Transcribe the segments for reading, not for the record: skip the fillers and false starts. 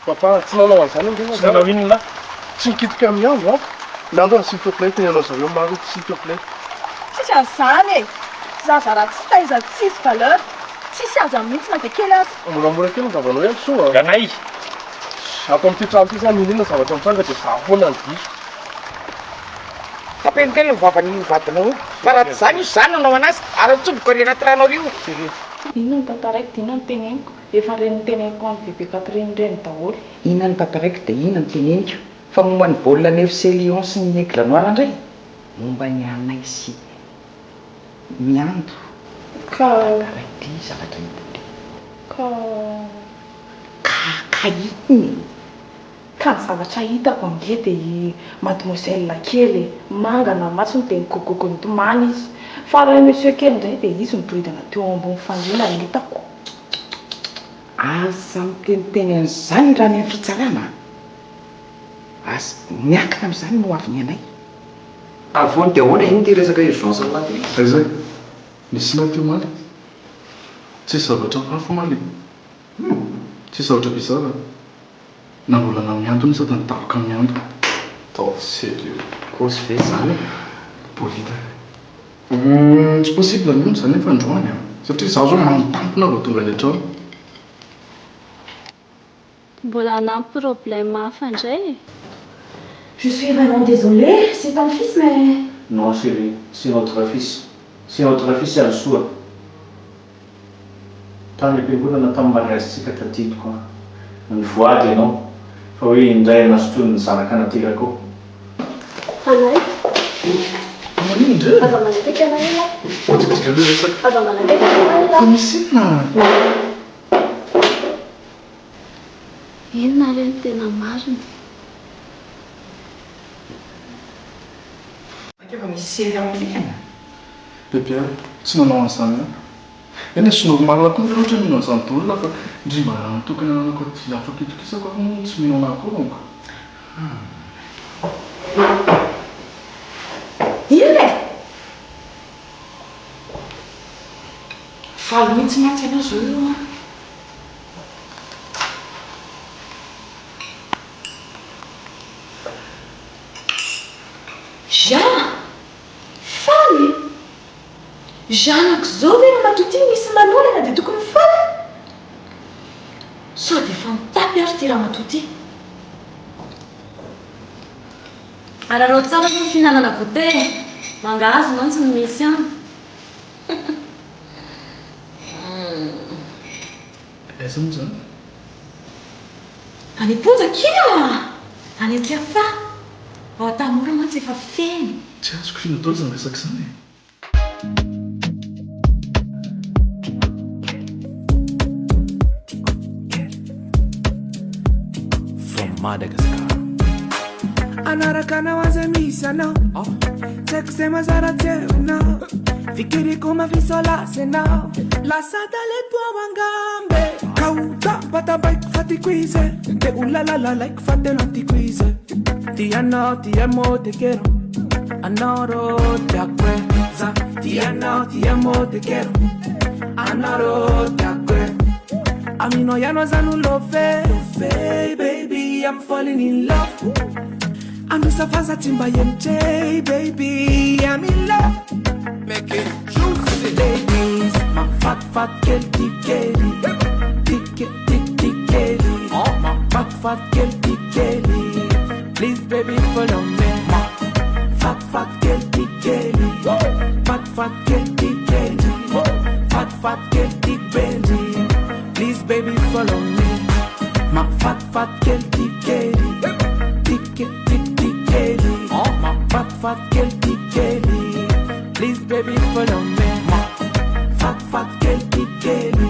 Papa, tsy nanao an'izany Tsy nanao inona? Tsy mikitika amin'ny andro a. Nandro s'il te plaît teny anao zareo maro s'il te plaît. Tsisy an'izany e. Zaza raha tsy taiza tsisy valeur. Tsisy aza mihitsy na dia kely azy. Moramora kely ny zavanao ihany soa. Ganay. Ato amin'ity trano ity zany inona zavatra mitsanga dia za foana ny diso. Tapelitely ny vavan'ny vadinao fa raha tsy zany io zany nanao anazy ary atsoboka ary anaty rano rio. Inona ny tantaraiky dia inona ny teneniko efa reny teneniko amin'ny bebe Catherine reny daholo. Inona ny tantaraiky dia inona ny teneniko fa momba ny baolina ny FC Lyon sy ny Aigle Noir indray momba ny anay sy miando Ka ity zavatra hita ka iny ka ny zavatra hitako amin'ie dia mademoiselle kely mangana matsiny dia nikokoko nitomany izy fa raha monsieur kely indray dia izy miboridana teo ambony fandriana ny hitako. Aza miteniteny an'izany raha ny fitsarana aza miakina amin'izany no avy ny anay Alphonse dia ahoana iny ty resaka urgence anaty Aizay, nisy na teo maly. Tsisy zavatra hafa maly. Tsisy zavatra bizarre. Nanolana miantona sady nitavoka miantona. Tao sérieux. cause ve zany Bolida. Tsy possible mihitsy zany nefa androany a. Satria za zao manotampona vao tonga any an-trano. Mbola anampy problème hafa indray e. Je suis vraiment désolée, c'est ton fils mais... Non chérie, c'est notre fils. C'est notre fils Alsoa. Tany am-piangonana tamin'ny mariazintsika tadidiko ny voady ianao fa hoe indray nasotro ny zanaka anaterako. Anay, Manindra. aza manateka anay ila. Otiktika le resaka. Aza manateka anay ila. Fa misy inona? Inona reny tena marina? efa misy sery amin'ilena Bebe, tsy nanao an'izany a. Eny sy normal koa ohatra minao an'izany daolona fa ndrima mitokana anako aty afaka itokisako aho tsy minao anakorongo. Ina e! Faly mihitsy mantsy anao zao io a. Jean! Faly! Jeanako zao ve no matoty misy manolana dia tokony faly? Sao dia efa mitapy ary ty raha matoty. Ararao tsara fa fihinanana goûter. Mangahazo mantsy ny misy any. Aiza moa zany? Any am-ponja kila! Any an-tsiafa! Ao an-tanora mantsy efa feny. Tsy azoko fino atao izany resaka izany e. From Madagascar. Anaraka nawaza misana Seksema zara tena Fikiri kuma visola sena La sata le tua wangambe Kauta pata bike fati quize Te ulalala like fate lanti quize Ti ano, ti amo, te quiero Anoro te acuerza Ti ano, ti amo, te quiero Anoro te acuerza A mí no ya no zanu love baby, I'm falling in love Anusafaza timba MJ, baby, I'm in love. Make it juicy, ladies. My fat girl, tick kelly, tick kelly. Oh, my fat girl, tick kelly. Please, baby, follow me. My fat girl, tick kelly, fat girl, tick kelly, fat girl, tick belly. Please, baby, follow me. My fat girl, tick kelly, tick. Oh, my fat girl, tick kelly. Please, baby, follow me. My fat girl, tick kelly.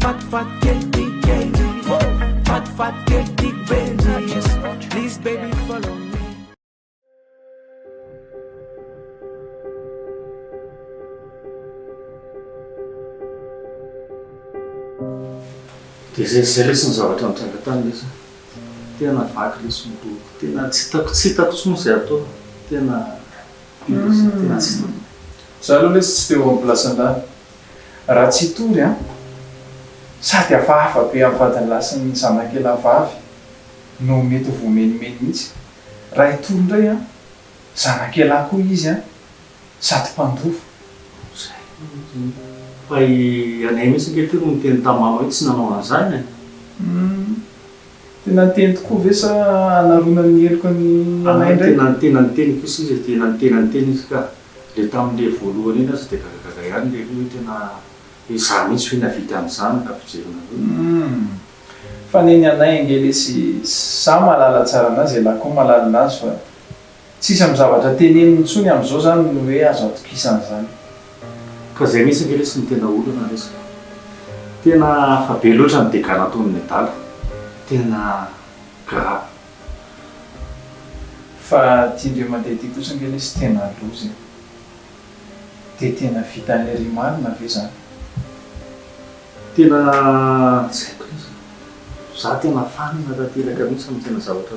Fat girl, tick kelly. Fat girl, tick belly. Please, baby, follow me. Dia zay lesy ny zavatra mitsangatany lesy. Tena vaky lesy ny tena tsy hitako tsony izay atao. Tena tena tsy hitako. Za aloha lesy tsy teo amin'ny plasandany. Raha tsy hitory a sady hafahafa be amin'ny vadiny lasy ny zanakely vavy no mety ho voamenimeny mihitsy raha itolo indray a zanakelahy koa izy a sady mpandrovo fa anay mihitsy nkety no miteny tamama hoe tsy nanao an'izany e. tena niteny tokoa ve sa anarona ny heloko ny anay indray tena niteny kosa izy tena niteny izy ka le tamin'le voalohany iny azy dia gagagaga ihany le hoe tena za mihitsy hoe navita an'izany ka fijerina fa neny anay angelesy za malala tsara anazy elahy koa malala anazy fa tsisy amin'ny zavatra teneniny intsony amin'izao zany no hoe azo atokisan'izany ka zay mihitsy angelesy ny tena olona resaka tena fa be loatra ny degana ataon'ny adala tena grave fa tiandreo mandeha ty kosa angelesy tena lozy dia tena vitan'le ry marina ve zany tena tsy haiko za tena fanina tanteraka mihitsy amin'ny tena zavatra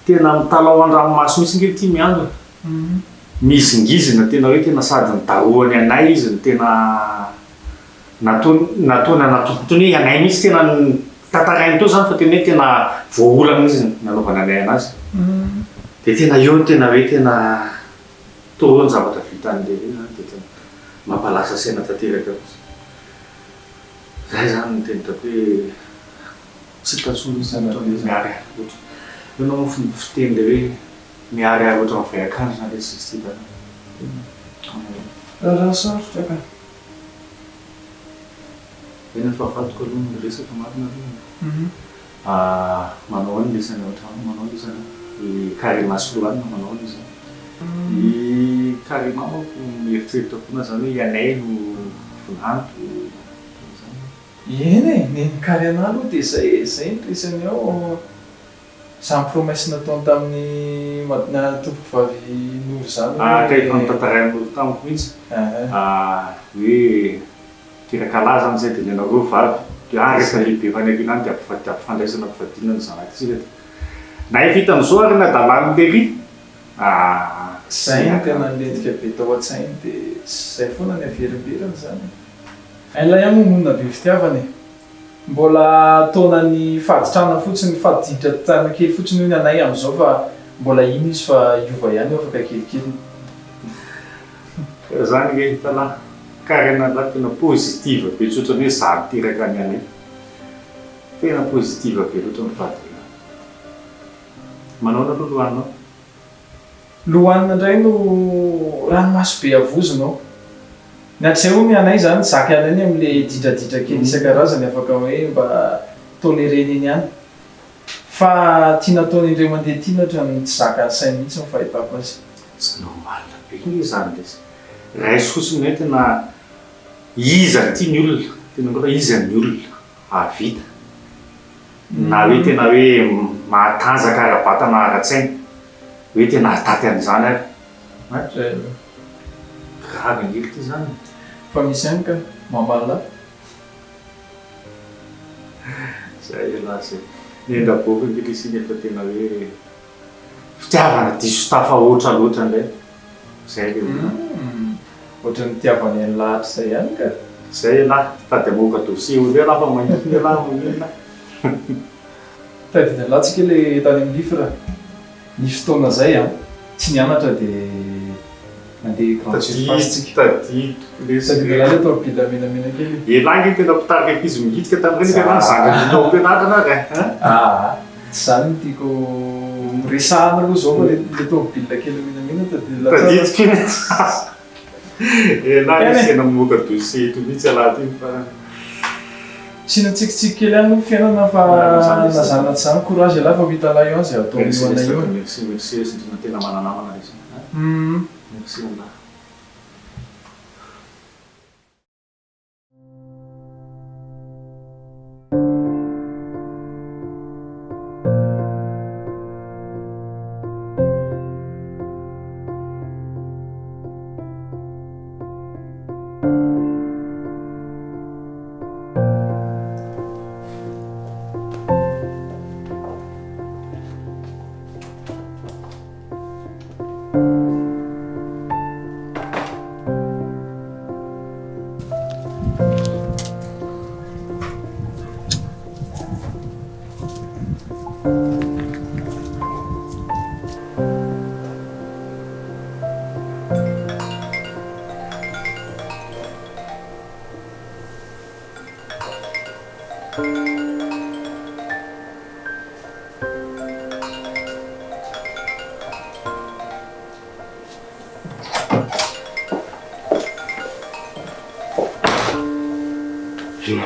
tena mitalao an-dranomaso mihitsy nge ty miandro mizingizina tena hoe tena sady nidaroany anay izy ny tena nataony anatokotrony hoe anay mihitsy tena tantarainy tao zany fa tena hoe tena voaolana izy nanaovana anay anazy dia tena eo ny tena hoe tena toro ny zavatra vitan'le zany dia tena mampalasa saina tanteraka zay zany ny tena tako hoe tsy tatsonmiary oatra enao fiteny le hoe miary ary oatra mivayakany zany le sisy ty raha sarotra ka ena fahafatoko aloha ny resaka marina aloha manao any lesana ohatrano manao lesana carrémas lohanina manao any zany i carrémas mako mieritreritra foana zany hoe ianay no volanto eny e neny carrémas aloha dia zay nitresany ao samy promesse nataony tamin'ny tompovavy nory zany ka efa nitantarain'olo tamiko mihitsy hoe tirakalahy zany zay dia nenareo vavy rehefa lehibe fanyakinany dia ampifandraisana mpifadinana zanakytsika na vita am'izao ary nadalany lery zay ny tena nlentika be tao an-tsainy dia zay foana ny averimberiny zany ain'ilay ihany momonina be fitiavany mbola taona ny faditrana fotsiny fadiditra tana kely fotsiny ho ny anay amin'izao fa mbola iny izy fa iova ihany eo afaka kelikely zany nge hitalahy karena la tena pozitiva be tsotra hoe za niteraka ny anay tena pozitiva be loatra mifadina manao na aloha lohanina lohanina indray no ranomaso be avozonao niatr'izay ho ny anay zany zaka anay ny amin'le didradidra kely isan-karazany afaka hoe mba toléreny eny ihany fa tia nataony ireo mandeha tia ohatra ny tsy zaka ny sainy mihitsy ny fahitako azy tsy normalina be ny zany lesy raisy fotsiny hoe tena iza ty ny olona tena ngora iza ny olona avita na hoe tena hoe mahatanjaka ara-batana ara-tsaina hoe tena ataty an'izany ary grave angely ty zany fa misy ihany ka mamala zay lasy nendraboko angelesiny efa tena hoe fitiavana diso tafa oatra loatra indray zay le ohatra ny tiavany any lahatra zay ihany ka zay lahy tady amoka dossier olo lafa magnitiny lahy manina tadidiny latsika le tany amin'ny livre ny fotoana zay a tsy nianatra dia mandeha grande surface tadidila le atao bila menamena kely elangy tena pitarika ankizy migitika tamin'ireny tena zangany ampianarana tsy zany no tiako resahana aloha zao fa le tomobile kely menamena tadidika elangy tena mamoaka dossier to mihitsy alaty fa sy natsikitsiky kely ihany no fiainana fa nazanana tsy zany courage alahy fa hita lahy io any zay ataon'ioana io merci sindrina tena mananamana izy merci Allah.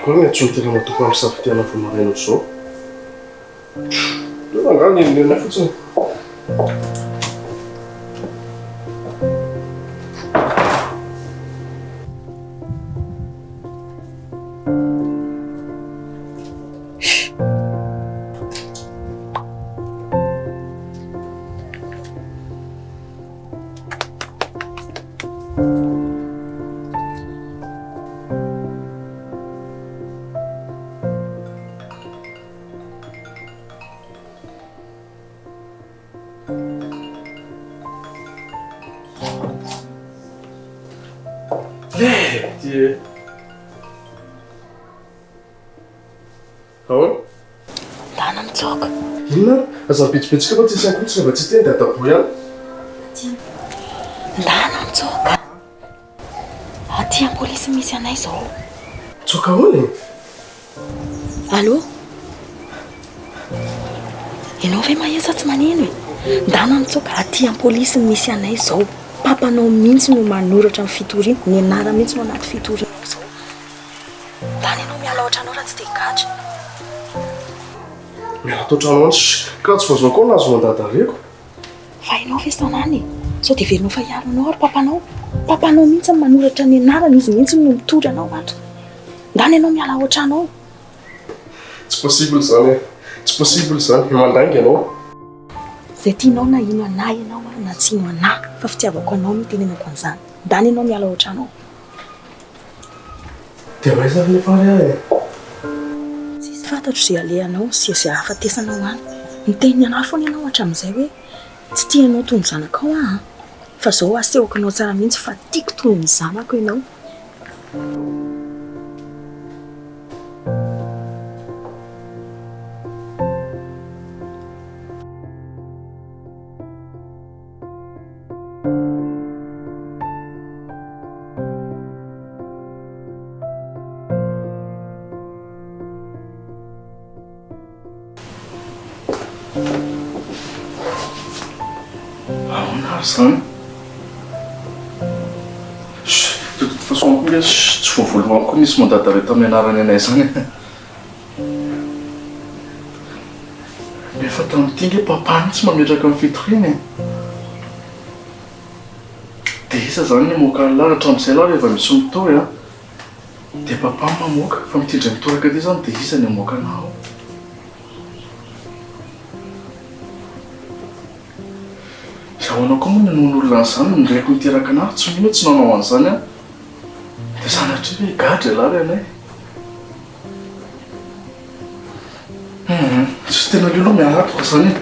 koa ny tsy mitena matoko amin'ny safidiana vomaraina zao. Angano nenena fotsiny. Dana mitsoka. Inona? Aza mipetsipetsika fa tsisy ankotsika mba tsy teny dia dabo ihany. Dana mitsoka. Aty ampolisy misy anay zao. Tsoka hono e? Allô? Ianao ve mahesa tsy manino e? Dana mitsoka aty ampolisy misy anay zao. Papanao mihitsy no manoratra amin'ny fitoriana, ny anara mihitsy no anaty fitoriana zao. Dana ianao miala ohatranao raha tsy te gadra. Miala toatrano antsy, ka tsy voazoako ao nazo mandadareko. Fa ianao ve sanany? Sao dia verinao fa hiaronao ary papanao. Papanao mihitsy no manoratra ny anarana, izy mihitsy no mitory anao atra. Dana ianao miala ohatranao. Tsy possible zany e. Tsy possible zany, mandangy ianao. Zay tianao na ino anahy ianao na tsy ino anahy, fa fitiavako anao mitenenako an'izany. Dana ianao miala ohatranao. Dia maizary le fary ahy e. Tsisy fantatro izay alehanao sy izay hahafatesanao any. Miteny anahy foana ianao hatramin'izay hoe tsy tianao toy ny zanakao aho. Fa izao asehoko anao tsara mihitsy fa tiako toy ny zanako ianao. Zany. De toute façon koa tsy voavoalohaniko koa nisy mandadare tamin'ny anarany anay zany. Nefa tamin'ity nge papa tsy mametraka amin'ny fitoriana e. Dia isa zany ny moka lahatra amin'izay lahy rehefa misy mitory a. Dia papa mamoaka fa mitindra mitoraka ty zany dia isa ny amoaka anao. Zahoanao koa moa nanon'olona an'izany ndraiky miteraka anahy tsy mino tsy nanao an'izany a. Dia sanatria hoe gadra lahy anay. Tsy tena lelo miaratoka zany e.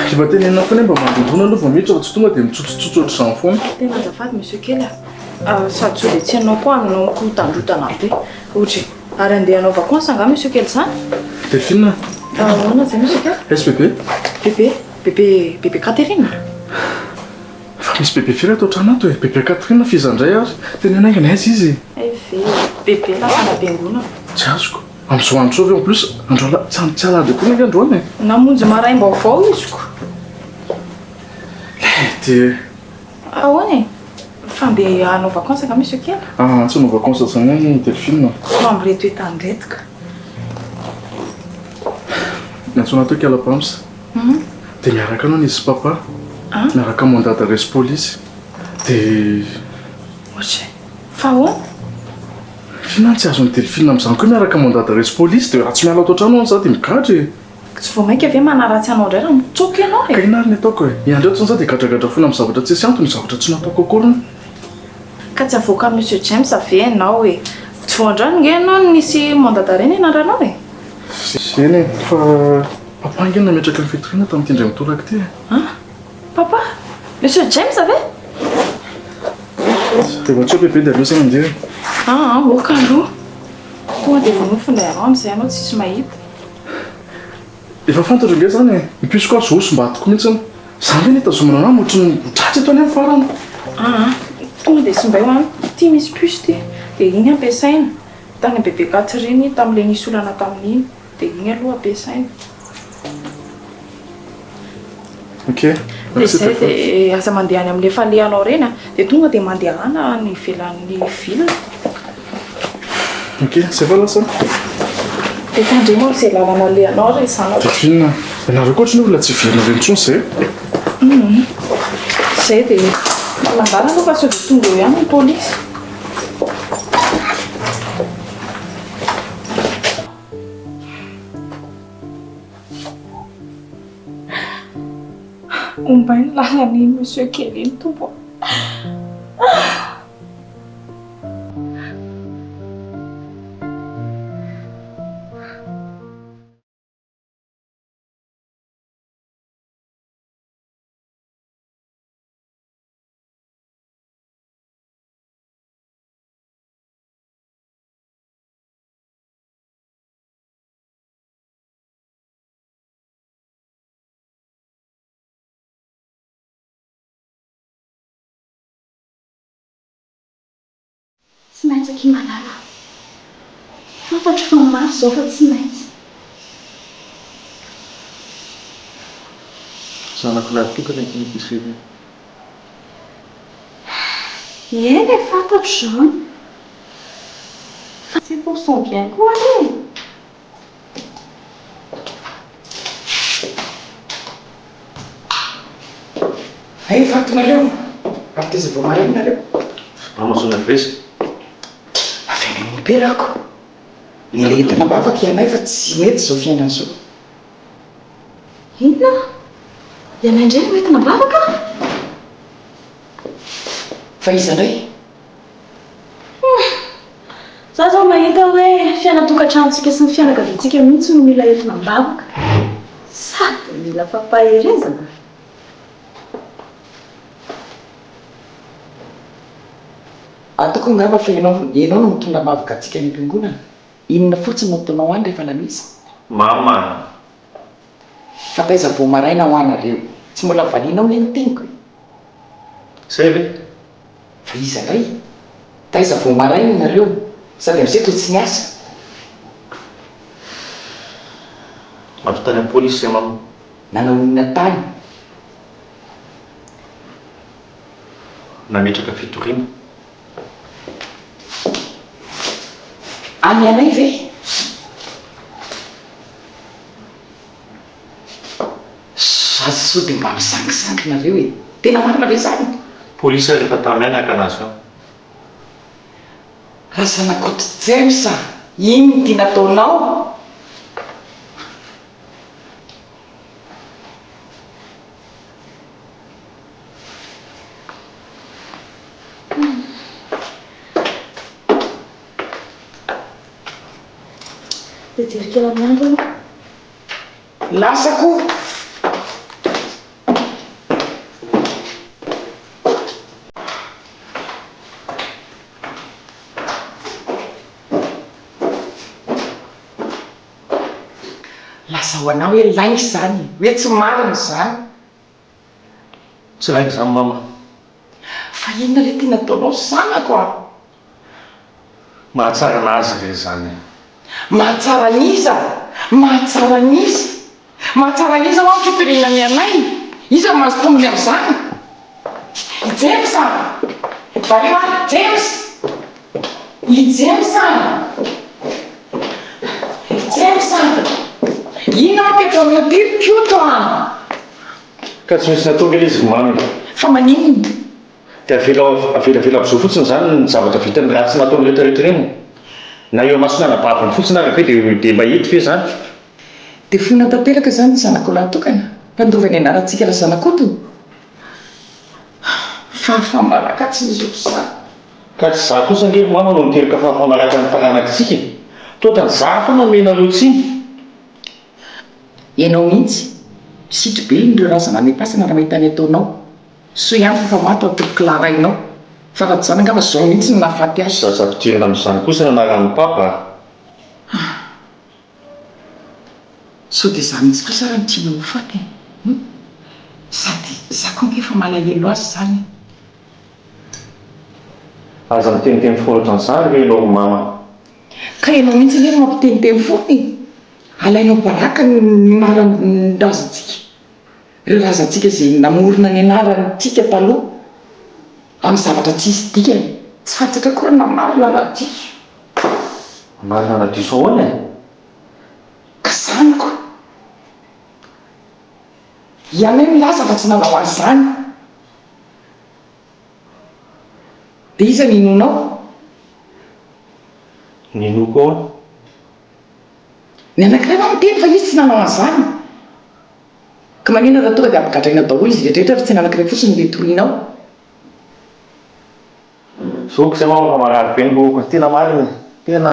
Kiva tenenina foana mba mandondona aloha vao miditra fa tsy tonga dia mitsotsotsotra ohatr'izany foana. Tena azafady monsieur Kely sady sao dia tsy ianao koa aminao mikotandrotana be ohatra ary andeha hanao vacances nga monsieur Kely zany. Delphine. Ahoana zay monsieur Kely? SBB. Bébé Catherine. Fa misy bebe firy ato an-trano ato e. Bebe Catherine fizandray ary. Tena naingana aiza izy. Bébé lafana bengonana. Tsy azoko. Amin'izao andro sao en plus andro ala tsy alady koa ny androany e. Namonjy maraim-baovao iziko. Dia ahoana e? Fa andeha hanao vacances nga monsieur Kely? Tsy hanao vacances zany any Delphine. Mamboreto etandretika. Niantsona atao kalapamsa. Dia miaraka anao nisy papa. Miaraka mandady resy polisy. Dia Ohatry fa hoana? Finan tsy azo nytelefilina amin'izany koa miaraka mandady resy polisy dia raha tsy miala ato an-trano za dia migadra. Tsy vao mainka ave manaratsy anao indray raha mitsoky ianao Ka inary ny ataoko e. Iandreo tsony za dia gadragadra foana amin'ny zavatra tsy antony zavatra tsy nataoko akory. Ka tsy avoaka Monsieur James ave ianao e. Tsy vao andrano nge ianao nisy mandada reny enandranao e. Eny fa papa nge nametraka ny fitoriana tamin'ity indray mitoraka ity. Papa? Monsieur James ave? Efa tsy bebe dia aleo sa mandeha. Moka aloha. Tonga dia vonofindray anao amin'izay anao tsisy mahita. Efa fantatro nge zany e. Mipisoko azy osombatoko mihitsy. Zany ve nitazomana anao motriny tratsy eto any amin'ny farany. Tonga dia simbay ho any. Ty misy puce ty. Dia iny ampiasaina. Tany bebe Catherine tamin'ilay nisy olana tamin'iny. Dia iny aloha ampiasaina. Ok. Dia izay dia aza mandeha any amin'ilay falehanao reny dia tonga dia mandehana ny ivelan'ny ville. Ok, c'est fa lasa. Dia tandremo izay lalana lehanao re izany. Dia finina. Ianareo koa ohatry ny olona tsy verina ireny intsony izay. Izay dia mandala aloha fa sao dia tonga eo ihany ny polisy. Ombay ny lalany Monsieur Kelly ny tompo. Tsy maintsy aky malala. Fantatro fa maro izao fa tsy maintsy. Zanako latokana ny kiseny. Eny e fantatro izao. Fa c'est pour son bien koa anie. Ay vatonareo. Amin'ny teza vao maraina nareo. Mamasona vesy. Avy ny perako. Ilay entana mavaka ianay fa tsy mety izao fiainana izao. Inona? Ianay indray no entina bavaka? Fa iza indray? Za zao mahita hoe fiainatokantranotsika sy ny fianakaviantsika mihitsy no mila entina bavaka. Sady mila fampaherezana. Ataoko ngamba fa ianao no mitondra mavaka antsika ny am-piangonana. Inona fotsiny no ataonao any rehefa lamisa? Mama. Fa taiza vao maraina ho anareo. Tsy mbola valianao ny teniko. Zay ve? Fa iza indray? Taiza vao maraina nareo. Sady amin'izay toa tsy niasa. Mampitany amin'ny polisy zay mama. Nanao inona tany? Nametraka fitoriana. Any anay ve? Aza sao dia mba misangisangy nareo e. Tena marina ve zany? Polisy rehefa taminay naka anazy ao. Razanak'oto James, iny ty nataonao? Dia kela miandro ano. Lasako! Lasa ho anao hoe lainy izany, hoe tsy marina izany. Tsy lainy izany mama. Fa inona ilay tena nataonao zanako a? Mahatsara anazy re zany. Mahatsara n'iza? Mahatsara n'iza? Mahatsara n'iza ho amin'ny fitoriana ny anay? Iza mahazo tombony amin'izany? James! Vareo any James! I James! James! ina apetra amina terikioto a ka tsy misy natonga ilay izy mamy fa maninona dia avelavela am'izao fotsiny zany ny zavatra vitany raha tsy nataony rehetrarehetra reny na eo masona nabaviny fotsiny ary ve dia mahety fe zany dia fona tanteraka zany ny zanako latokana mpandovany anarantsika la zanakoto fahafamaraka tsy misy otr'izany ka tsy za kosa nge mama no miteraka fahafamaraka ny taranakitsika toatany za fa nomenareo tsiny ianao mihitsy sitry be indreo razana any pasana raha mahitany ataonao so ihany fafamato atokilarainao fa raha tsy zany angava zao mihitsy ny nahafaty azy zazapitirina amin'izany kosa nanarany papa so dia za mihitsy kosa raha nitsina mofaty sady za koa ngefa malahelo azy zany aza miteniteny foratra an'izany ve ianao mama ka ianao mihitsy nera mampiteniteny fony alainao baraka ny anaranrazantsika ireo razantsika izay namorona ny anarantsika taloha amin'ny zavatra tsisy dikany tsy fatsaka koa na marina nadiso marina nadiso ahoana ka zaniko ianay milaza fa tsy nanao an'izany dia iza ninonao ninoko ao ny anankiray ma miteny fa izy tsy nanao an'izany ka manina raha tonga dia ampigadraina daholo izy rehetrarehetra fa tsy ny anankiray fotsiny le torinao zoko zay mama fa marary be nyloko tena marina tena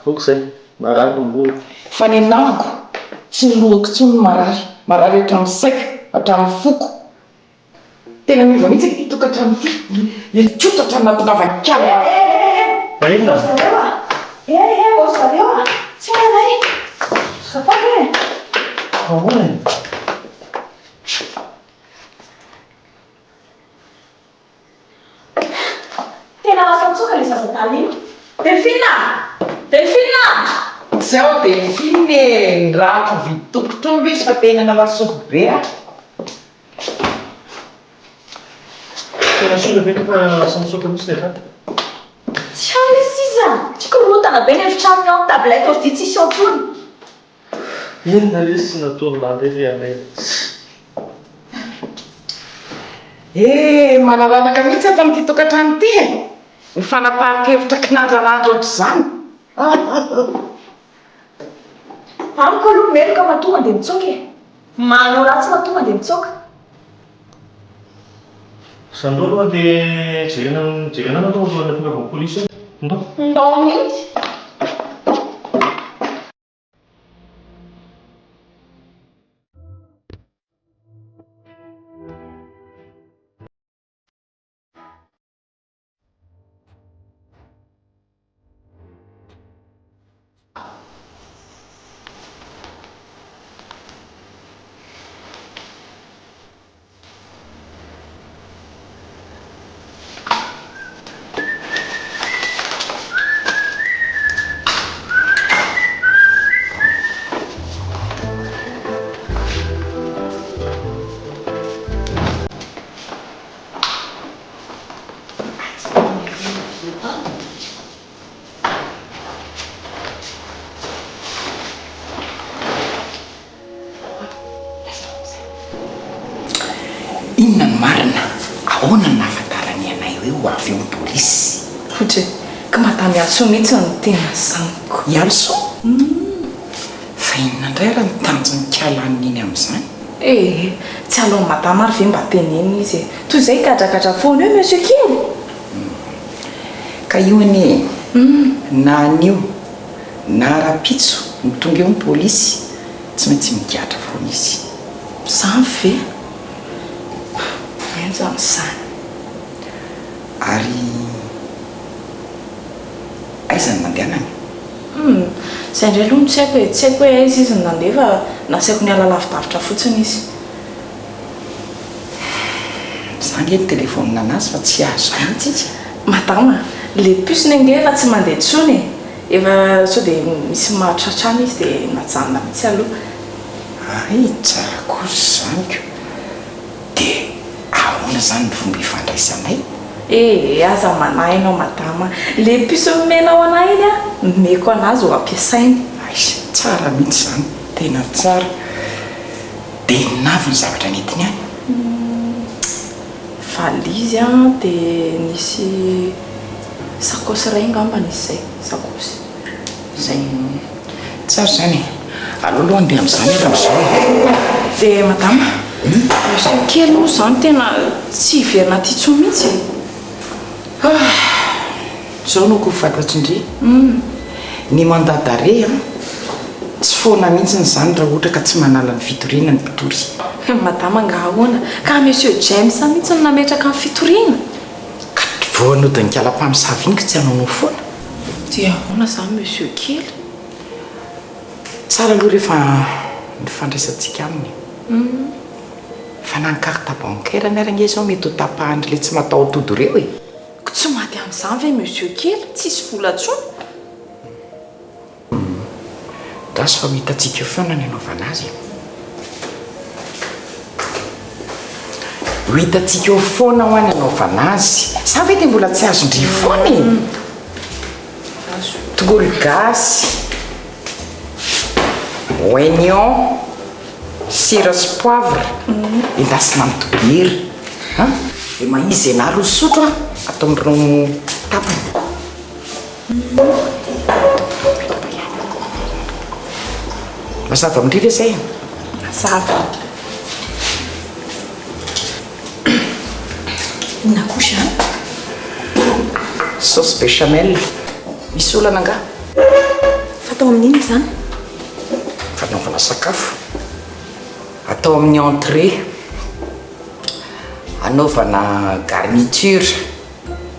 zoko zay marary nyloko fa ny anako tsy nilohako tsony marary hatramin'ny saika hatramin'ny foko tena miova mihitsy tokatranoty itototra natonavankala inona zareo a tsy manay safaky e ahoana tena lasa mitsoka le zazataly ino delphine zao delphine raha vitokotro izy fa tena namasoko be a tena sola ve fa samisoka mihitsy le vata tsy ao izy iza tsy korotana be ny efitrano ao tablette ody tsisy antsony inona le sy nataony landrery anay malalalaka mihitsy atamin'ity tokatrano ity e ny fanapahakevitra kinandrarandro ohatr'izany amiko aloha meloka matonga dia mitsoka e manao ratsy matonga dia mitsoka sandro aloha dia jerena aloha alohan'ny tonga avy polisy ndao mihitsy inona ny marina ahoana ny nahafantarany anay hoe ho avy eo ny polisy ohatry ka matamy also mihitsy no tena saniko ialso fa inona indray raha nitanjo ny kalan'iny amin'izany tsy alohan'ny madama ary ve mba teneny izy toy izay gadrakatra foana eo monsieur kely ka io anie na anio na rapitso ny tonga eo ny polisy tsy maintsy migatra foana izy zany ve enjanyzany ary aizany mandehanany zay indray aloha tsy haiko hoe aiza izy ny nandeha fa nasaiko ny alalavidavitra fotsiny izy zany e ny telefonina anazy fa tsy azo mihitsy izy madama le pusiny ange efa tsy mandeha tsony efa sao dia misy mahatratrany izy dia najanona mihitsy aloha ay tsara kozy zaniko dia ahoana zany ny fomba ifandraisanay aza manahy ianao madama le puce menao anay iny a meko anazy ho ampiasainy tsara mihitsy zany tena tsara dia navy ny zavatra netiny any valizy a dia nisy sakosy ray ngambana izy sakosy zay tsara zany aloaloha andeha amin'izany era amin'izao dia madama monsieur kely moa zany tena tsy hiverina ty tso mihitsy zao no ko fantatry indri ny mandadare a tsy foana mihitsy nyzany raha ohatra ka tsy manala ny fitoriana ny mpitory madama nga ahoana ka monsieur James mihitsy no nametraka ny fitoriana ka voanodinikala-mpamosavy iny ka tsy hanao no foana dia ahoana zany monsieur kely tsara aloha rehefa nifandraisantsika aminy fa na ny carte bancaire ny aragna zao mety ho tapahandry le tsy matao todo reo e ko tsy maty amin'izany ve monsieur kely tsisy vola-tsony dasy fa hitatsika eo foana ny anaovana azy ho hitatsika eo foana ho any anaovana azy sa ve dia mbola tsy azondry foana e tongolo gasy oignon sira sy poivre endasina amin'ny tobiry dia maizy ana roa sotro a atao amin'ireo tapany mazava amindri ve zay mazava ina kosa sauce béchamel misy olana nga fatao amin'iny zany fanaovana sakafo atao amin'ny entrée anaovana garniture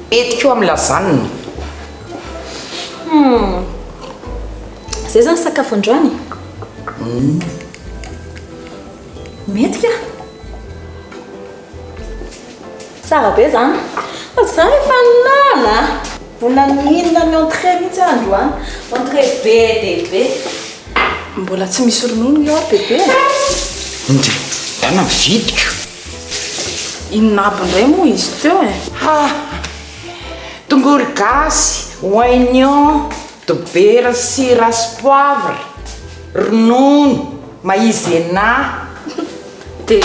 etikeo amin'ny lazaniny zay zany sakafo androany metika tsara be zany fa zany efa nana vola mihinana ny entrée mihitsy androany entrée be dia be mbola tsy misy ronono eo bebe indri dana mividiko inona aby indray moa izy teo e tongolo gasy oignon dobera sira sy poivre ronono maizena dia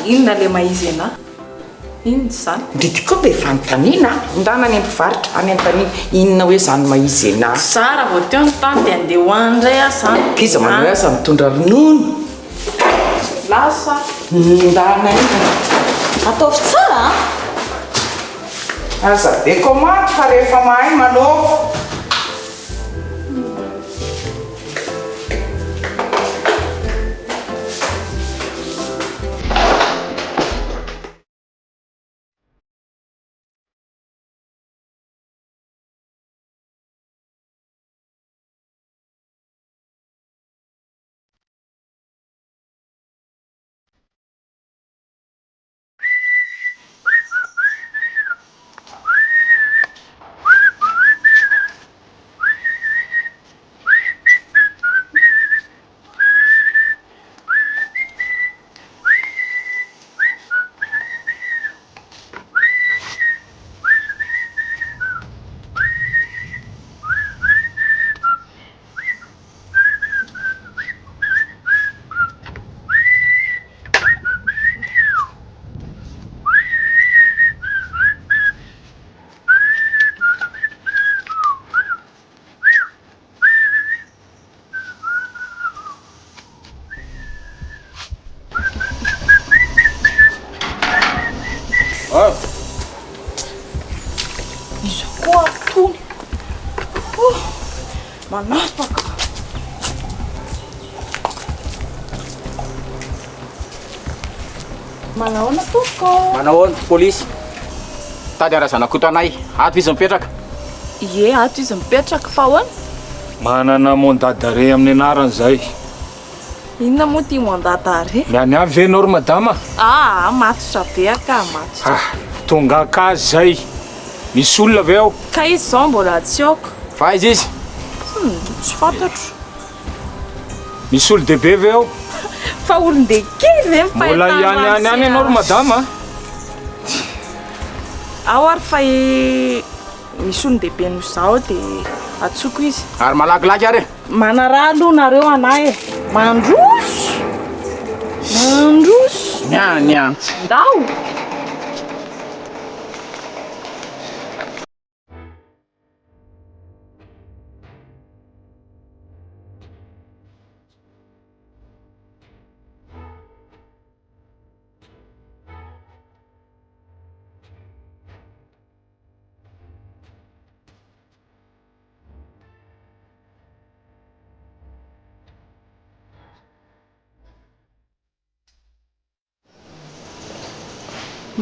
inona le maizena inona zany ndrity koa mba efa nytanina ndana any ampivaritra any an-tanina inona hoe zany maizena tsara vao teo ny tany dia andeha hoany indray aho zany kiza manao aza mitondra ronono lasa ndana ataovy tsara aza be commande fa rehefa mahay manaova izy koa tony manapaka manahoana toko manahoana polisy tady ara zanakotanay ato izy mipetraka ie ato izy mipetraka fa hoana manana mondadare amin'ny anarany zay inona moa ty mandadare miany avy venao ry madama matotra be aka matotra tonga akazy zay misy olona avy ao ka izy zao mbola tsyoko fa izy izy tsy fantatro misy olo dehibe avy ao fa olon-de kely ve mbola ihany ianao ry madama ao ary fa misy olon-dehibe no zao dia atsoko izy ary malakilaky ary manaraha aloha nareo anahy e mandroso miany ndao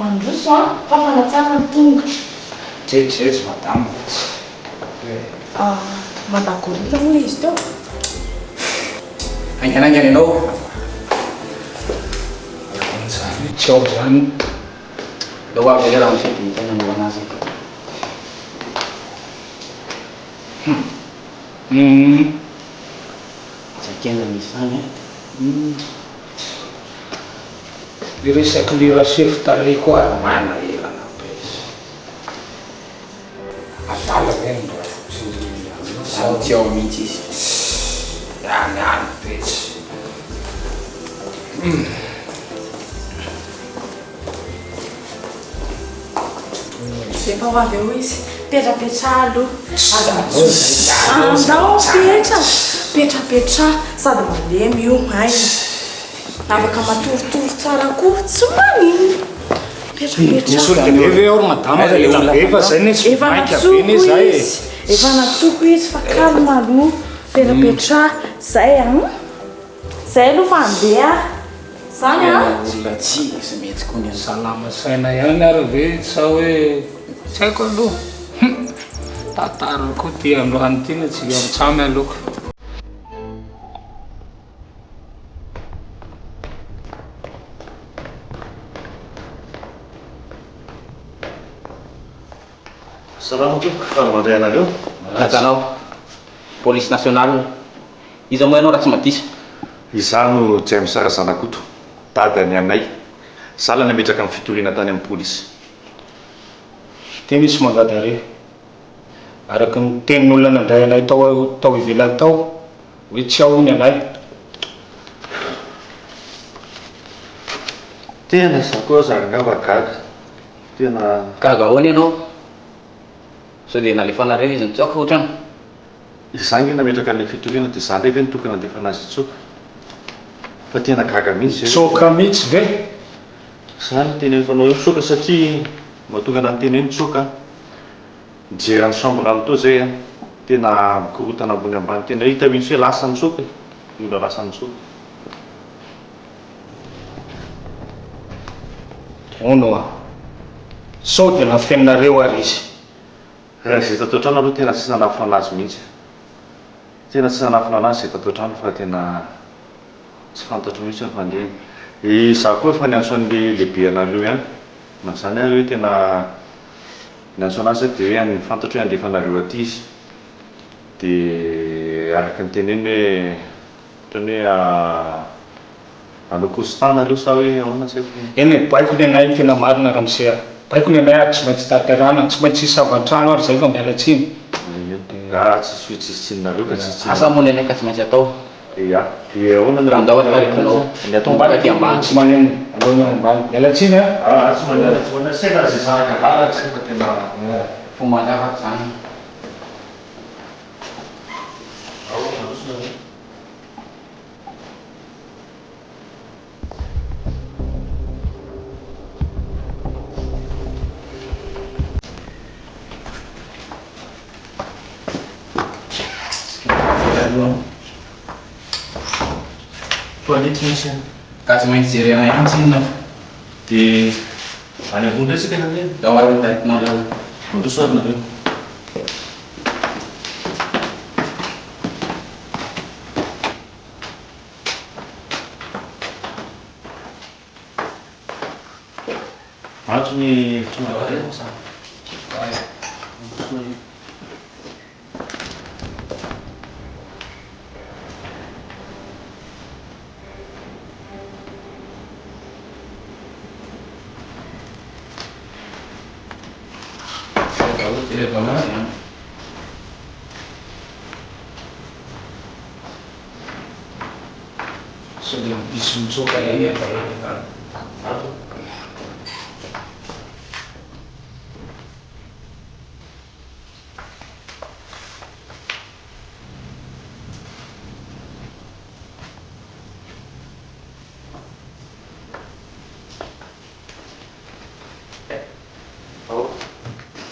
mandroso a fa fanatsara ny tonga jejezy madama mandagorika moa izy teo anganangany anao tsy ao zany leo avy le raha misety tena nova anazy zakena misy zany le resaky lira sefo tare koa mana elana pesy avala reny mba zany tsy ao mihitsy izy any pesy efa ho avy eo izy petrapetra aloha andao petrapetra sady malemy io ay afaka matoritory tsara koa tsy manino petrapetraeve or madama efa zay ne efa natsoko izy fa kalma aloha petrapetra zay zay aloha fa andeha zany olona tsy izy mety koa ny salama saina ihany ary ve sa hoe tsy haiko aloha tatara koa ty androany ty na tsy amitsamy aloha Mandray anareo atanao police nationale iza moa ianao raha tsy madisa izaho no James Razanakoto dadany anay zala ny ametraka amin'ny fitoriana tany amin'ny polisy te misy mangadare araky ny tenin'olona nandray anay tao ivelany tao hoe tsy ao ny anay tena za koa zangava gaga tena gaga ahoana ianao sao dia nalefanareo izy nitsoaka ohatrany izangy nametraka ny fitoriana dia za ndray ve nitokana andefa anazy tsoka fa tena gaga mihitsy tsoka mihitsy ve zany tena efanao eo tsoka satria mahatonga na ny tena eny tsoka mijerany chambre any to zay tena mikorotana ambony ambany tena hita mihitsy hoe lasa ny tsoka olona lasa ny tsoka ono sao dia nafeninareo ary izy raha zay tato trano aloha tena tsy nanafina anazy mihitsy tena tsy nanafina anazy zay tato trano fa tena tsy fantatro mihitsy ny fandeha za koa efa niantso an'le lehibe anareo ihany mazany ary hoe tena niantso anazy dia hoe any fantatro hoe andefa anareo aty izy dia araky ny teneny hoe ohatrany hoe anokositana aloha sa hoe ahoana zay eny baiko ny anay tena marina raha misea baiko ny anay ary tsy maintsy taterana tsy maintsy hisavan-trano ary zay fa mialatsiny tsisy tsisitsinareo ka tsisy asa moa ny anay ka tsy maintsy atao ia dia ahoana ny andao atanao ny atao mbaty ambany tsy maneno andao ambany mialatsiny tsy manena sena zay zanaka tsy fa tena fomba zany toalety misy ka tsy maintsy jerena ihany tsinona dia any ambony ndray tsika nandeha dao arotaitinao mandroso ary nareo ato ny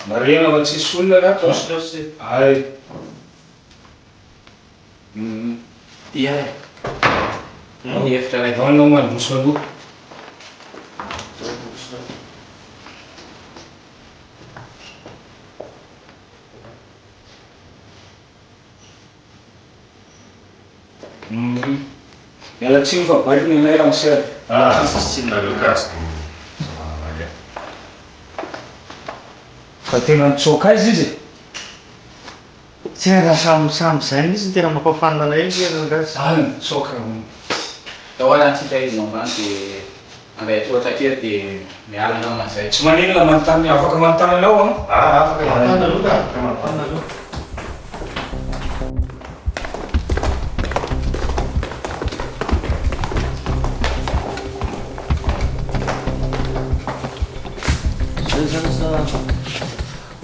Marina va tsisy olona raha taosy. Ay. Ia e. Ny efitra raiky. Anao mandroso aloha. Miala tsiny fa valiny anay raha misy. Tsy nareo kasy. Fa tena mitsoka azy izy. Tsy raha samsamy zay izy tena mampafana anay iny gasy. Mitsoka. Ahoana antsika izy nombany dia anday ohatra kely dia miala anao mazay. Tsy maninona manontany afaka manontany anao a? Afaka manontany aloha ka. Afaka manontany aloha.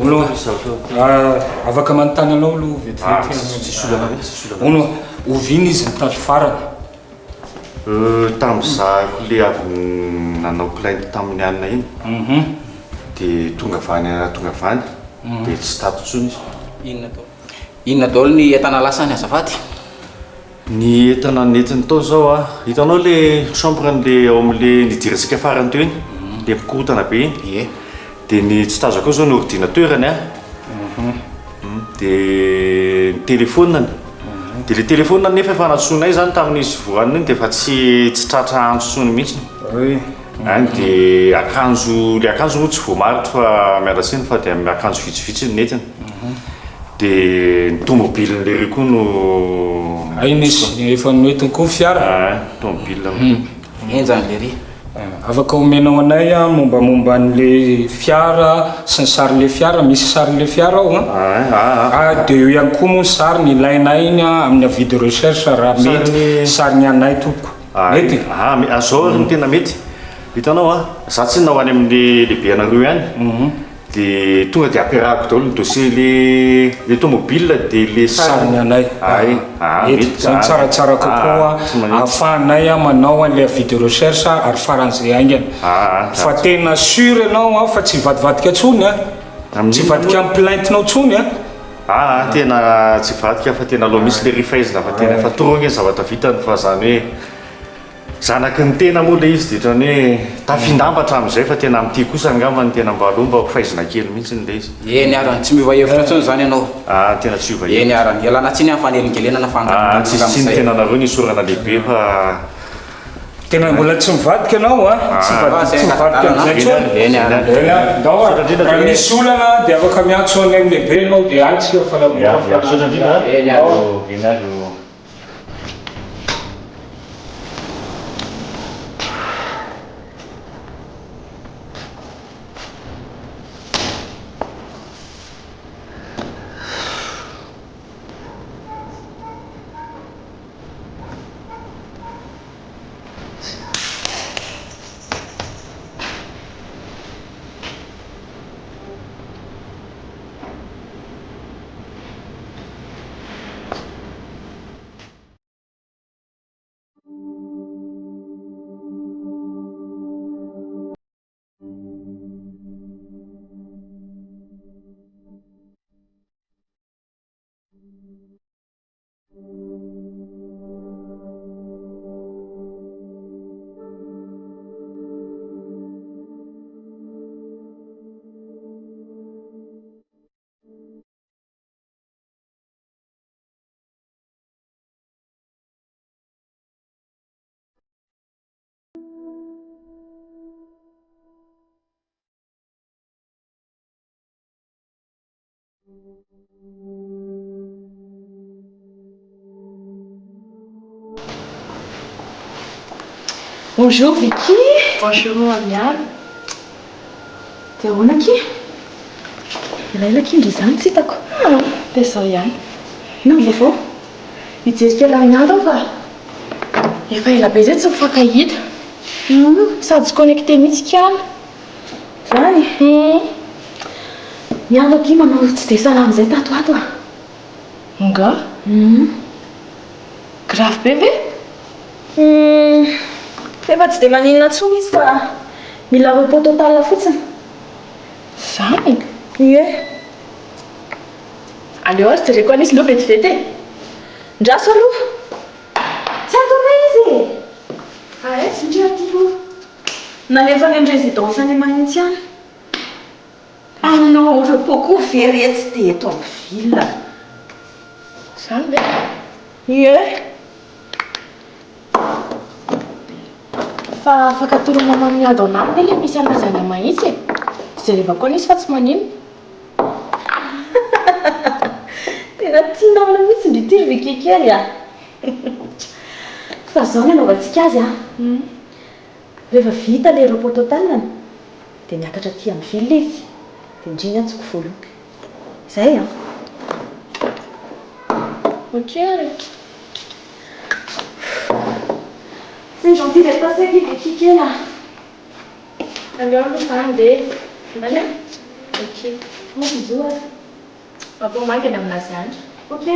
Olo afaka manontany anao aloha vetivety. Ono oviny izy nitady farany. Tamin'izahako le avy nanao plainte tamin'ny anina iny dia tonga avany dia tsy tato intsony izy. Inona daholo ny entana lasany azafady? Ny entana nentiny tao zao a, hitanao le chambre-n'le ao amin'le nidirantsika farany teo iny, le mikorotana be iny. Ie. Dia ny tsy tazako ao zao ny ordinateurany a. Dia ny telefoniny. Dia le telefonina nefa efa natsoinay zany tamin'izy voaniny iny dia efa tsy tratra antsony mihitsy. Any dia akanjo, le akanjo moa tsy voamaritra fa mialatsiny fa dia akanjo vitsivitsy ny nentiny. Dia ny tomobilin'le reo koa no Ainisy efa noentiny koa fiara. Tomobile. Enjany le ry. Afaka omenao anay mombamomba an'le fiara sy ny sarin'le fiara, misy sarin'le fiara ao a. Dia eo ihany koa moa ny sary ny ilainay iny amin'ny video recherche raha mety sarin'ny anay tompoko. Mety? Azao ary ny tena mety. Hitanao a, za tsy na ho any amin'ny lehibe anareo ihany. Dia tonga dia ampiarahako daholo ny dossier le tomobile dia le sarin'ny anay. Mety zany tsaratsara kokoa ahafahanay manao an'ilay video recherche ary faran'izay aingana. Fa tena sûr ianao fa tsy vadivadika intsony tsy vadika amin'ny plaintinao intsony tena tsy vadika fa tena aloha misy le rifaizina fa tena efa torony zavatra vitany fa zany hoe zanaky ny tena moa le izy dia ohatrany hoe tafindambatra amin'izay fa tena amin'ity kosa angamba ny tena mba aloha mba fahaizina kely mihitsy le izy. Eny arany tsy miova hevitra intsony zany ianao. Tena tsy miova hevitra. Eny arany ialana tsiny amin'ny fanelingelenana fangarona. Tsy ny tena nareo ny sorana lehibe fa tena mbola tsy mivadika ianao tsy mivadika amin'izay intsony. Eny arany. Raha misy olana dia afaka miantso any amin'ny lehibe ianao dia antsika fa eny arany. Bonjour Vicky. Bonjour Amial. T'es où Naki? ilailakindry izany tsy hitako dia izao ihany ino le vao hijery-pialagnandro fa efa ela be zay tsy mifankahita sady tsy connecté mihitsy kiana zany miandro aky manao tsy dia salama izay tatoato nga grave be ve efa tsy dia maninona ntsony izy fa mila repos total fotsiny zany ie aleo azy jereko anisy loha vetivety e ndraso aloha tsy atona izy tsy ndriatilo nalefa ny résidence any manintsy any aminao repos koa very tsy dia eto amin'ny ville zany ve ie fa afaka toro-mama miado anaminy le misy anazana mahitsy e jerevako anisy fa tsy manino tena tianamina mihitsy ndritiry vekekely a fa zao ny anaovantsika azy a rehefa vita le repos totalany dia miakatra aty amin'ny ville izy dia indriny antsoko voaloha izay a ok ary c'est gentil d'être passé avec vekekely a aleo aloha zany dia ndany ok bisous apo mangany aminazy andro ok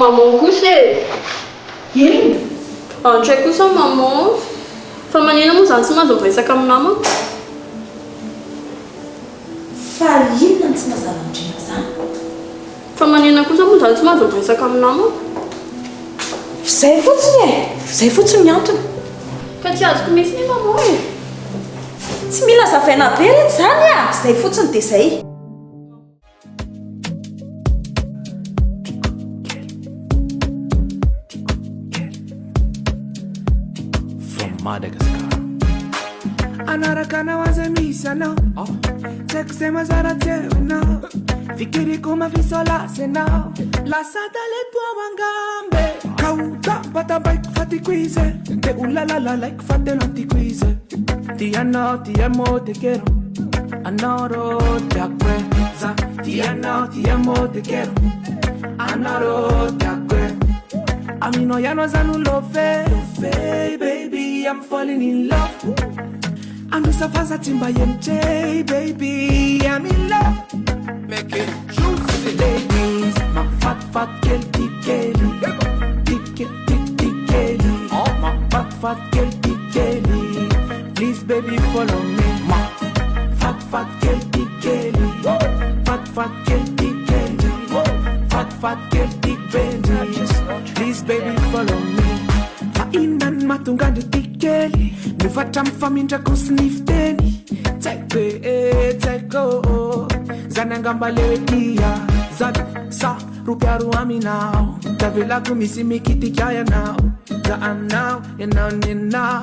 maman kosa ino andray kosa maman fa manina moa zany tsy mahazo miresaka amin'ny namako fa inona tsy mazava andrina zany fa manina kosa moa zany tsy mahazo miresaka amin'ny namako zay fotsiny ny antony ka tsy azoko misy ny maman e tsy mila zavaina be rehetra zany a zay fotsiny dia zay Madagascar. Anarakana wazamisana Tseku sema zara teuna Fikiri kuma visola sena La sadale tua wangambe Kauta bata bike fati quize Te ulalala like fate lanti quize Ti amo te quiero Anoro te acuerza Ti amo te quiero Anoro te acuerza Amino ya no zanu love baby, I'm falling in love. I'm just a fast timba MJ, baby, I'm in love. Make it juicy, ladies. My fat girl, Kelly. Kelly. Oh, my fat girl, Kelly. Please, baby, follow me. My fat girl, Kelly. Fat girl, Kelly. Fat girl, Benji. Please, baby, follow me. Indan matungani tikeli Nufata mfamindra kusnifteni Teko Zanangamba lewetia Zadu sa rupiaru aminao Tavila kumisi mikiti kaya now Za I'm now and now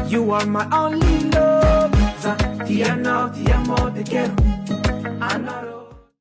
You are my only love Za ti amo te quiero